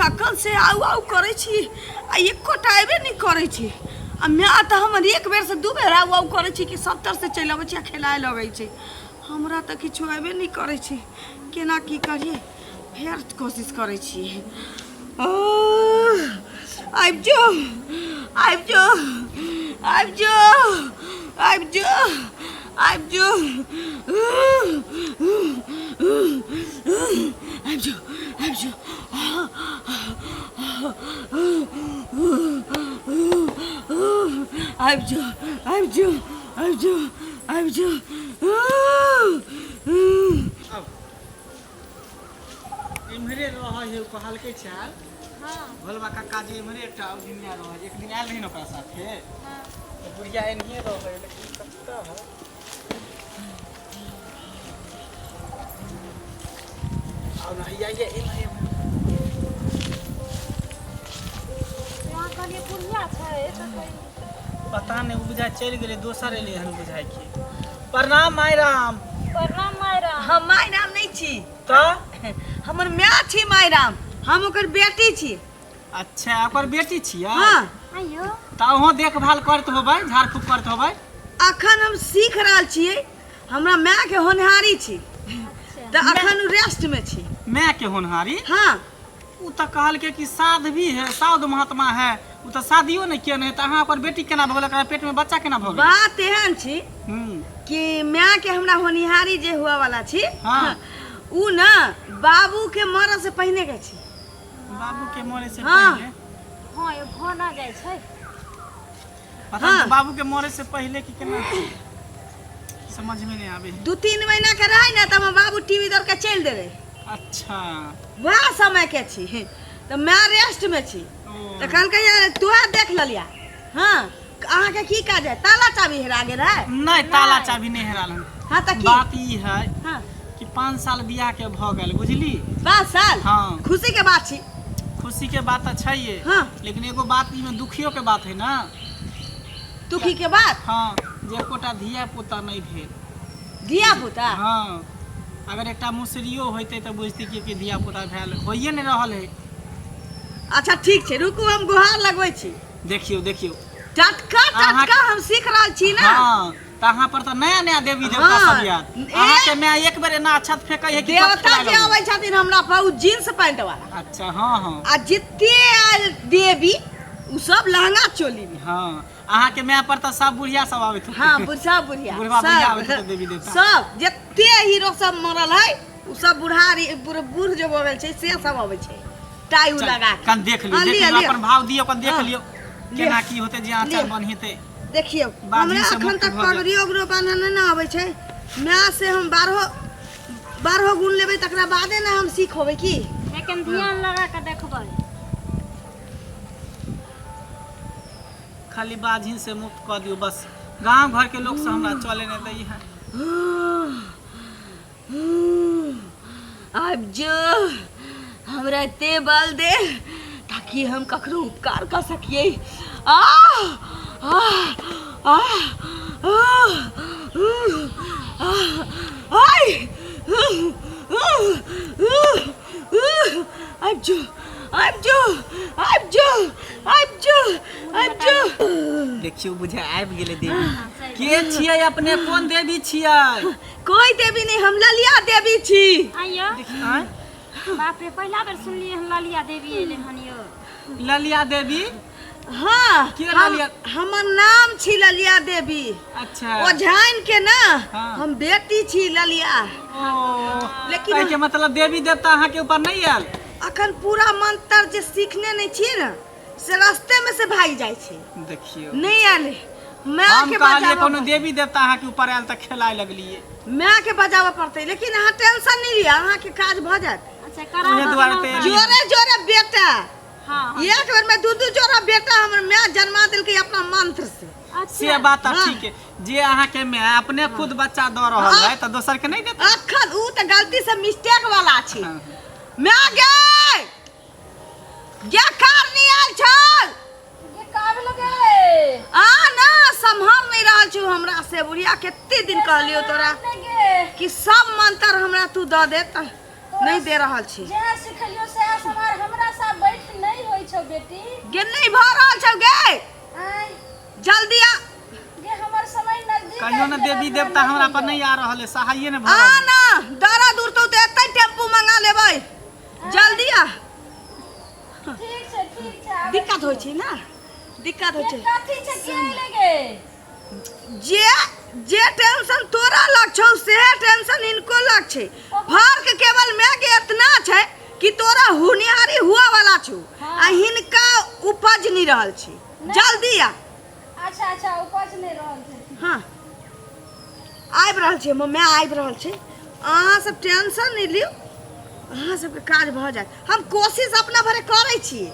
तखन से आउ आउ करे छी आ एको टाइमे नहीं करे छी आ मैं तो हमर एक बेर से दू बेर आउ आउ करे छी कि 70 से चल आबै छी आ खेलाए लगै छी हमरा तो किछु एबे नहीं करे छी केना की करिए फेर कोशिश करे छी आइब जो आइब जो आइब जो आइब जो आइब जो आइब जो आइब जो आइब जो आइब जो आइब जो आइब जो इमहरे रह है कहल के चाल हां भोलबा काका जी इमहरे एकटा दुनिया रह एक दिन आयल रही न ओकरा साथे हां तो बुढ़िया एनहिए रह है लेकिन कत्ता है और नहीं ये इमहरे यहाँ कने बुढ़िया छै त कोई पता नहीं बुझा चल गेले दोसर एले हन बुझाई के प्रणाम मायराम हम मायराम नहीं छी त हमर माय छी मायराम हम ओकर बेटी छी अच्छा ओकर बेटी छियै हां आइयो त ओहो देखभाल करत होबै झाड़ फूक करत होबै अखन हम सीख रहल छियै हमरा माय के होनहारी छी त अखन रेस्ट में छी मैं के होनहारी हां उ त कहल के कि साध भी है साध महात्मा है उ त शादियो नहीं किया नहीं त अहाँ ओकर बेटी केना भगल ओकरा पेट में बच्चा केना भगल बात एहन छी कि माय के हमरा होनहारी जे हुआ वाला छी हां उ न बाबू के मरे से पहले के छी बाबू के मरे से हाँ। पहले हां ये भना जाय छै पता नहीं बाबू के मरे से पहले की केना छी समझ में नहीं आवे 2-3 महीना के रहे ना त हम बाबू टीवी दर के चल दे रहे अच्छा वह समय के छी त मैं रेस्ट में छी त कल के तू देख ललिया हां अहाँ के की काज है ताला चाबी हेरा गेल है नहीं ताला चाबी नहीं हेराल हन हां त की बात ई है हां कि 5 साल बियाह के भ गेल बुझली 5 साल हां खुशी के बात छी खुशी के बात त छैये हां लेकिन एगो बात ई में दुखियो के बात है ना दुखी के बात हां जे कोटा धिया पुता नहीं भेल धिया पुता हां अगर एकटा मुसरियो होइते त बुझती कि धिया पुता भेल होइए नहीं रहल है अच्छा ठीक छै रुकू हम गुहार लगबै छी देखियो देखियो टटका टटका हम सीख रहल छी ना हां तहाँ पर तो नया नया देवी देवता सब याद अहाँ के मैं एक बेर ना छत फेकै है कि देवता जे आबै छथिन हमरा पर उ जींस पैंट वाला अच्छा हां हां आ जिते आयल देवी उ सब लहंगा चोली में हां अहाँ के मैं पर तो सब बुढ़िया सब आवे थे हां बुढ़ा बुढ़िया बुढ़वा बुढ़िया आवे थे देवी देवता सब जिते हीरो सब मरल है उ सब बुढ़ारी बूढ़ जो बोल छै से सब आबै छै टाई लगा कन देख लियो अपन भाव दियो कन देख लियो केना की होते जे आचार बनहिते देखियो हमरा अखन तक पगड़ी ओगरो बांधन ना आबै छै मैं से हम 12 गुण लेबै तकरा बादे ना हम सीख होबै की लेकिन ध्यान लगा के देखबै खाली बाझिन से मुक्त कर दियो बस गांव घर के लोग से हमरा चले नहीं दई है अब जो हमरा ते बल दे ताकि हम ककरो उपकार कर सकिए आ आ आ आई अब जो अब जो अब जो अब जो अब जो देखियो बुझा आबि गेले देवी के छियै अपने कोन देवी छियै कोई देवी नहीं हम ललिया देवी छी आइयो आय बाप रे पहला बेर सुनलिए हम ललिया देवी एले हन यो ललिया देवी हाँ के ललिया हमर नाम छी ललिया देवी अच्छा ओ झाइन के ना हाँ। हम बेटी छी ललिया ओ लेकिन के मतलब देवी देवता अहाँ के ऊपर नहीं आयल अखन पूरा मंत्र जे सीखने नहीं छी ना से रास्ते में से भाग जाय छै देखियो नहीं आले मैं हम के कहलिए बजावा कोनो देवी देवता अहाँ के ऊपर आयल त खेलाय लगलिए मैं के बजावा पड़ते लेकिन अहाँ टेंशन नहीं लिया अहाँ के काज भ जात अच्छा करा उहे दुआरे ते एलियै। जोरे जोरे बेटा हाँ हाँ। एक बेर में दू जोड़ा बेटा हमर माँ जन्मा दिलकै अपना मंत्र से से अच्छा बात हाँ। ठीक है जे अहाँ के मैं अपने खुद बच्चा द रहल हाँ। है त दोसर के नहीं देता अखन ऊ तऽ गलती से मिस्टेक वाला छै हाँ। माँ गे ये कार नहीं आयल छल ये काब लगे आ ना सम्हार नहीं रहल छु हमरा से बुढ़िया कते दिन कहलियो तोरा लगे कि सब मंत्र हमरा तू द दे त नहीं दे रहल छी जे सिखलियो से समार हमरा साथ बैठ नहीं होई छौ बेटी गे नहीं भ रहल छौ गे आय जल्दी आ गे हमर समय नजदीक कहियो न आबि गेल, देवी हमरा देवता नहीं हमरा पर होइए। नहीं आ रहल है सहाये ने आ भरल ना दरा दूर तो एतै टेम्पू मंगा लेबै जल्दी आ ठीक छै आबै दिक्कत होइ छै ना दिक्कत होइ ये छै कथी छै के लगे जे जे टेंशन तोरा लग छौ से टेंशन इनको लग छै फर्क केवल मैं के इतना छै कि तोरा हुनियारी हुआ वाला छौ हाँ। आ हिनका उपज नहीं रहल छै जल्दी आ अच्छा अच्छा उपज नहीं रहल छै हाँ आबि रहल छै मैं आबि रहल छै अहाँ सब टेंशन नहीं लियो अहाँ सबके काज भऽ जायत हम कोशिश अपना भरे करै छियै